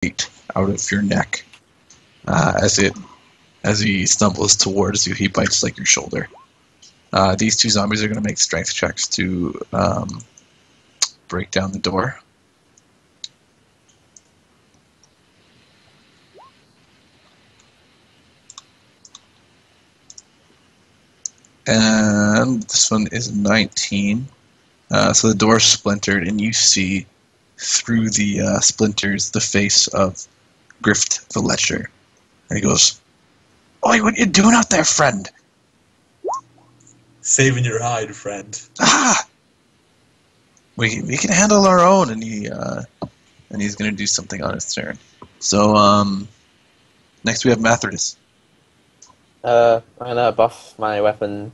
out of your neck. As he stumbles towards you, he bites like your shoulder. These two zombies are going to make strength checks to break down the door. And this one is 19. So the door's splintered, and you see through the splinters the face of Grift the Lecher. And he goes, "Oi, what you doing out there, friend?" Saving your hide, friend. Ah! We can handle our own, and he's going to do something on his turn. So, next we have Mathridus. I'm gonna buff my weapon.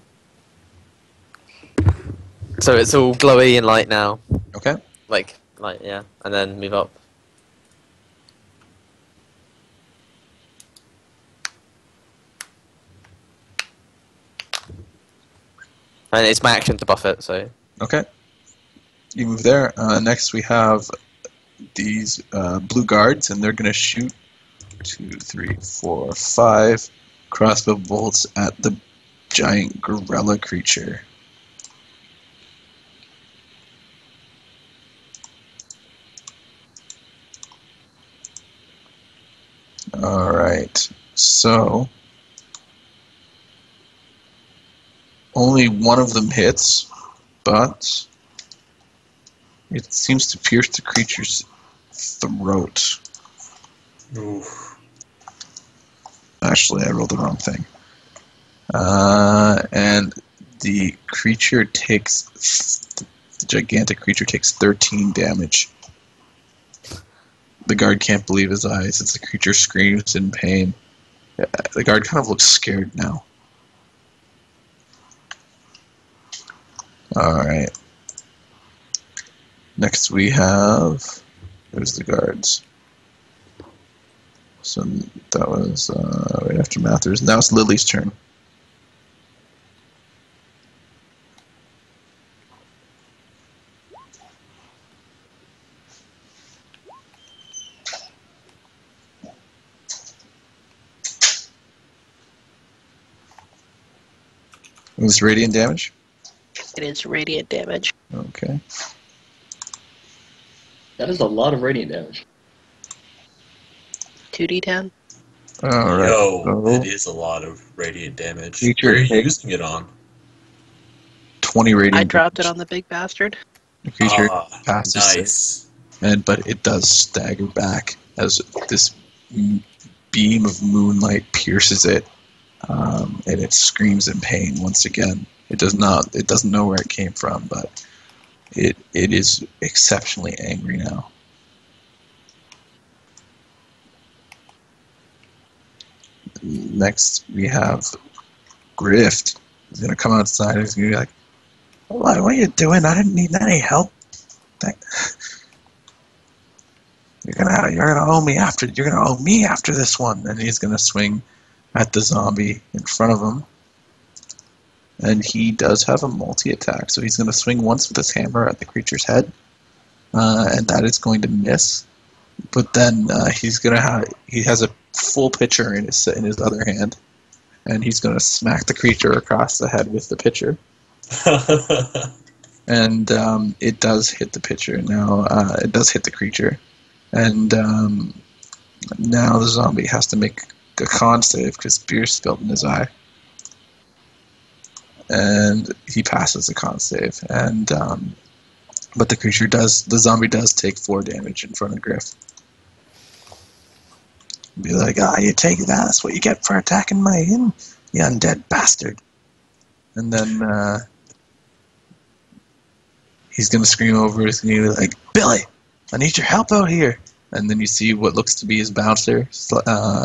So it's all glowy and light now. Okay. Like, yeah. And then move up. And it's my action to buff it, so... Okay. You move there. Next we have these blue guards, and they're going to shoot 2, 3, 4, 5 crossbow bolts at the giant gorilla creature. Alright, so only one of them hits, but it seems to pierce the creature's throat. Oof. Actually, I rolled the wrong thing. And the creature the gigantic creature takes 13 damage. The guard can't believe his eyes as the creature screams in pain. The guard kind of looks scared now. Alright. Next we have... There's the guards. So that was right after Mathers. Now it's Lily's turn. It was radiant damage? It is radiant damage. Okay. That is a lot of radiant damage. 2d10. Alright. Yo, that is a lot of radiant damage. Creature Where are you takes using it on? 20 radiant I dropped damage. it on the big bastard. The creature Ah, passes nice. but it does stagger back as this beam of moonlight pierces it, and it screams in pain once again. It doesn't know where it came from, but it is exceptionally angry now. Next we have Grift. He's gonna come outside and he's gonna be like, "What are you doing? I didn't need any help. You're gonna owe me after this one." And he's gonna swing at the zombie in front of him. And he does have a multi-attack, so he's gonna swing once with his hammer at the creature's head, and that is going to miss. But then he has a full pitcher in his other hand, and he's gonna smack the creature across the head with the pitcher. And it does hit the pitcher. Now it does hit the creature. And now the zombie has to make a con save because beer spilled in his eye. And he passes the con save. And but the zombie does take 4 damage in front of Griff. Be like, you take that. That's what you get for attacking my inn, you undead bastard. And then he's gonna scream over his knee like, "Billy, I need your help out here." And then you see what looks to be his bouncer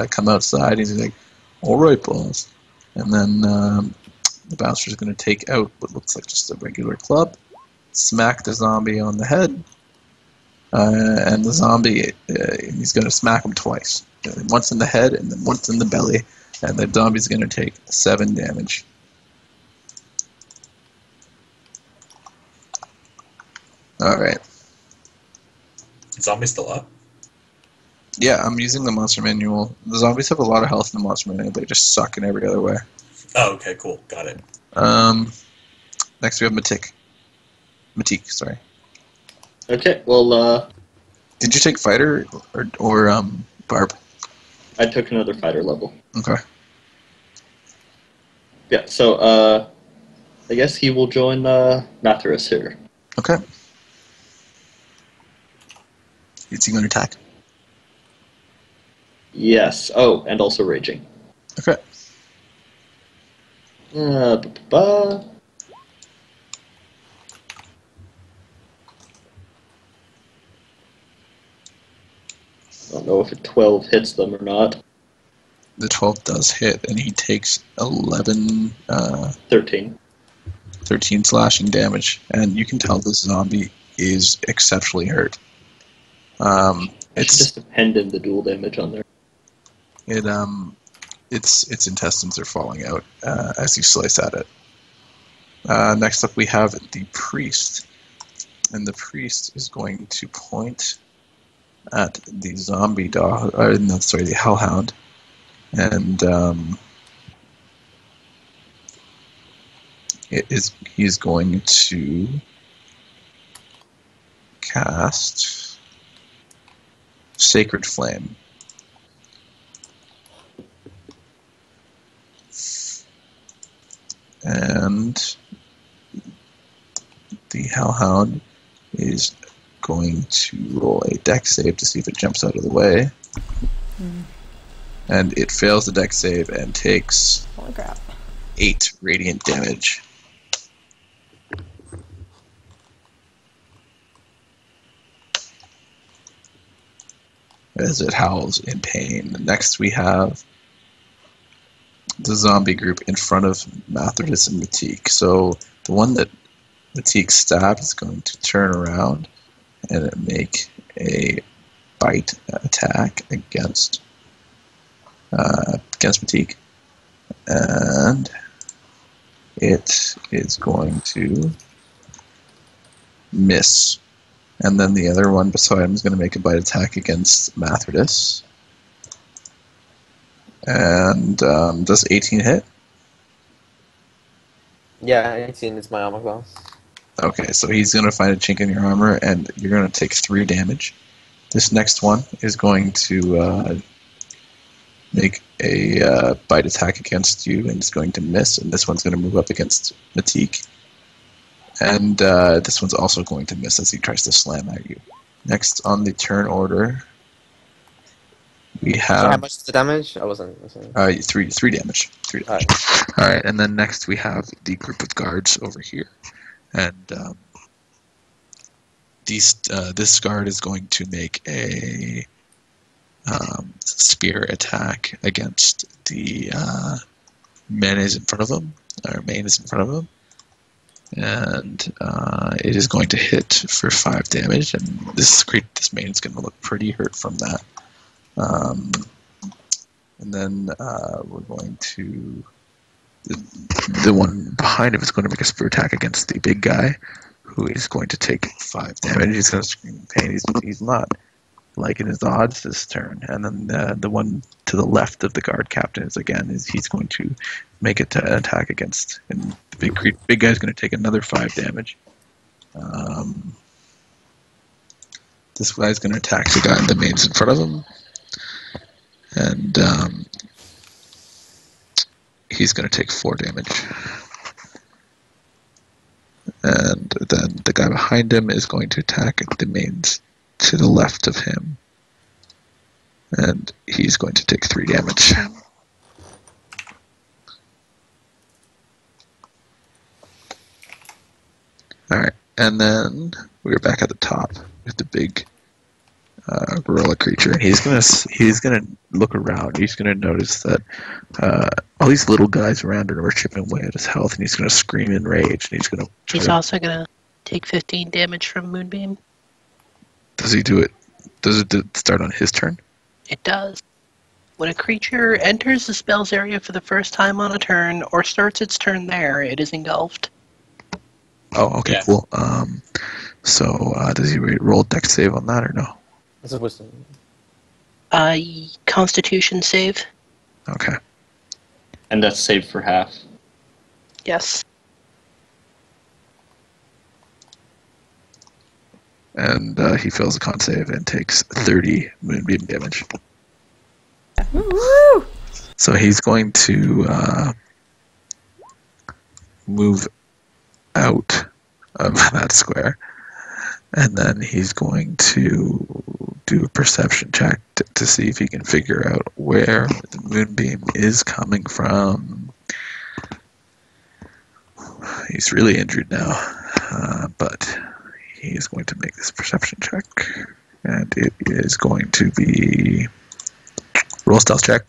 come outside. He's like, "All right, boss." And then the bouncer's going to take out what looks like just a regular club, smack the zombie on the head, and the zombie, he's going to smack him twice. Once in the head and then once in the belly, and the zombie's going to take 7 damage. Alright. Zombie still up? Yeah, I'm using the monster manual. The zombies have a lot of health in the monster manual. They just suck in every other way. Oh, okay, cool. Got it. Next we have Matik. Matik, sorry. Okay, well, Did you take fighter or barb? I took another fighter level. Okay. Yeah, so, I guess he will join, Mathras here. Okay. Is he going to attack? Yes. Oh, and also raging. Okay. Ba-ba-ba. I don't know if a 12 hits them or not. The 12 does hit, and he takes 11, 13. 13 slashing damage, and you can tell this zombie is exceptionally hurt. It's just dependent the dual damage on there. Its intestines are falling out as you slice at it. Next up, we have the priest, and the priest is going to point at the zombie dog, the hellhound, and he's going to cast Sacred Flame. And the hellhound is going to roll a dex save to see if it jumps out of the way. And it fails the dex save and takes Holy crap. 8 radiant damage. As it howls in pain. Next we have the zombie group in front of Mathras and Matik. So the one that Matik stabbed is going to turn around and make a bite attack against Matik. And it is going to miss. And then the other one beside him is going to make a bite attack against Mathras. And does 18 hit? Yeah, 18 is my armor class. Okay, so he's going to find a chink in your armor, and you're going to take 3 damage. This next one is going to make a bite attack against you, and it's going to miss, and this one's going to move up against Matik. And this one's also going to miss as he tries to slam at you. Next on the turn order, we have... So how much is the damage? I wasn't listening. 3 damage. 3 damage. Alright, and then next we have the group of guards over here. And this guard is going to make a spear attack against the main is in front of him. And it is going to hit for 5 damage, and this main is going to look pretty hurt from that. And then we're going to... The one behind him is going to make a spear attack against the big guy, who is going to take 5 damage. He's going to scream in pain. He's not liking his odds this turn. And then the one to the left of the guard captain he's going to make an attack against, and the big guy's going to take another 5 damage. This guy's going to attack the guy in the mains in front of him, and he's going to take 4 damage. And then the guy behind him is going to attack the mains to the left of him, and he's going to take 3 damage. Alright, and then we're back at the top with the big gorilla creature, and he's gonna look around. He's gonna notice that all these little guys around him are chipping away at his health, and he's gonna scream in rage. And he's also gonna take 15 damage from Moonbeam. Does he do it? Does it start on his turn? It does. When a creature enters the spell's area for the first time on a turn, or starts its turn there, it is engulfed. Oh, okay, Yeah. cool. So does he roll a dex save on that or no? This is wisdom. Constitution save. Okay. And that's saved for half. Yes. And he fails a con save and takes 30 moonbeam damage. Woo! So he's going to move out of that square. And then he's going to do a perception check to see if he can figure out where the moonbeam is coming from. He's really injured now, but he is going to make this perception check. And it is going to be... Roll stealth check.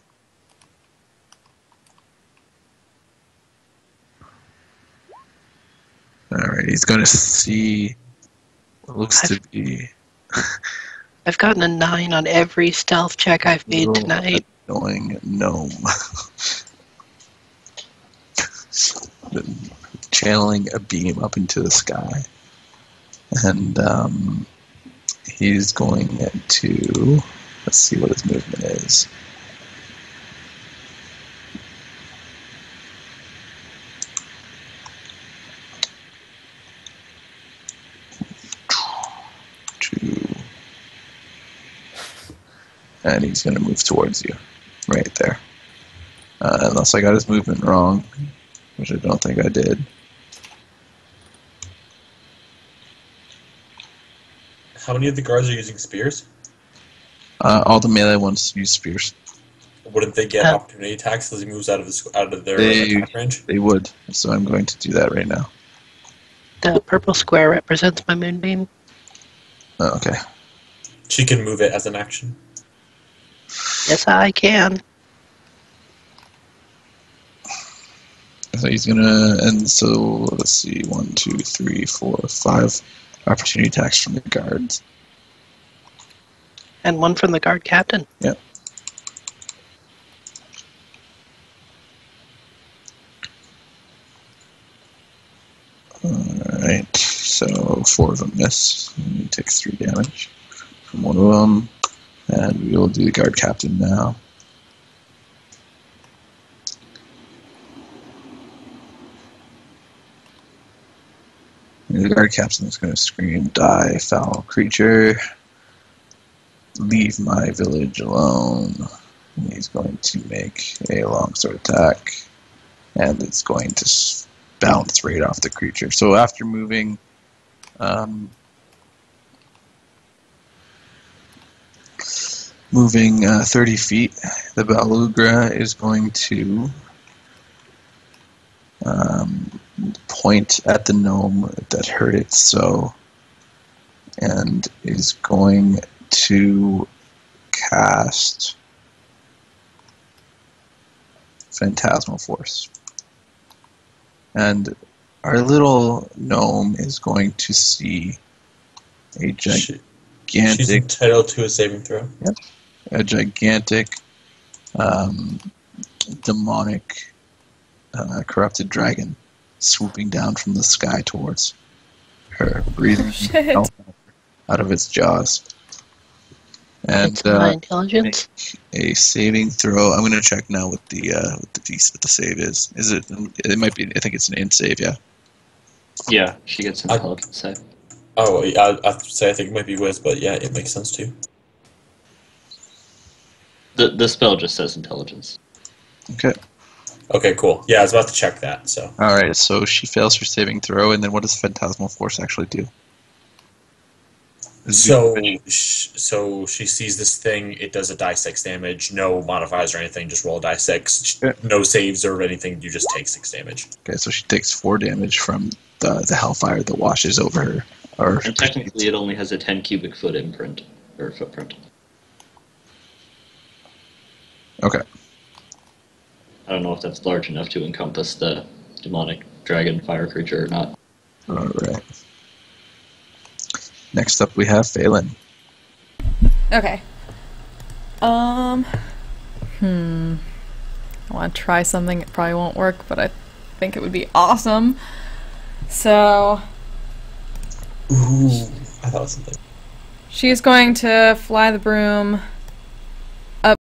Alright, he's going to see what looks to be... I've gotten a 9 on every stealth check I've made tonight. Annoying gnome. Channeling a beam up into the sky. And he's going to... Let's see what his movement is. And he's going to move towards you, right there. Unless I got his movement wrong, which I don't think I did. How many of the guards are using spears? All the melee ones use spears. Wouldn't they get opportunity attacks as he moves out of their attack range? They would, so I'm going to do that right now. The purple square represents my moonbeam. Oh, okay. She can move it as an action. Yes, I can. So he's gonna, and so let's see, 1, 2, 3, 4, 5 opportunity attacks from the guards. And one from the guard captain. Yep. Alright, so 4 of them miss. He takes 3 damage from one of them. And we will do the guard captain now. And the guard captain is going to scream, "Die, foul creature. Leave my village alone." And he's going to make a longsword attack. And it's going to bounce right off the creature. So after moving... Moving 30 feet, the Beluga is going to point at the gnome that hurt it so, and is going to cast Phantasmal Force. And our little gnome is going to see a gigantic... She's entitled to a saving throw. Yep. A gigantic, demonic, corrupted dragon swooping down from the sky towards her, breathing hell out of its jaws. And It's my intelligence. make a saving throw. I'm going to check now what the save is. Is it? It might be. I think it's an int save. Yeah. Yeah, she gets an intelligence save. Oh, yeah, I think it might be Wiz, but yeah, it makes sense too. The spell just says intelligence. Okay. Okay, cool. Yeah, I was about to check that, so. All right. So she fails her saving throw, and then what does Phantasmal Force actually do? So she sees this thing, it does a die 6 damage, no modifiers or anything, just roll a die 6. Yeah. No saves or anything, you just take 6 damage. Okay, so she takes 4 damage from the hellfire that washes over her. And technically it only has a 10 cubic foot imprint, or footprint. Okay. I don't know if that's large enough to encompass the demonic dragon fire creature or not. All right. Next up, we have Phelan. Okay. I want to try something. It probably won't work, but I think it would be awesome. So... Ooh, I thought it was something. she's going to fly the broom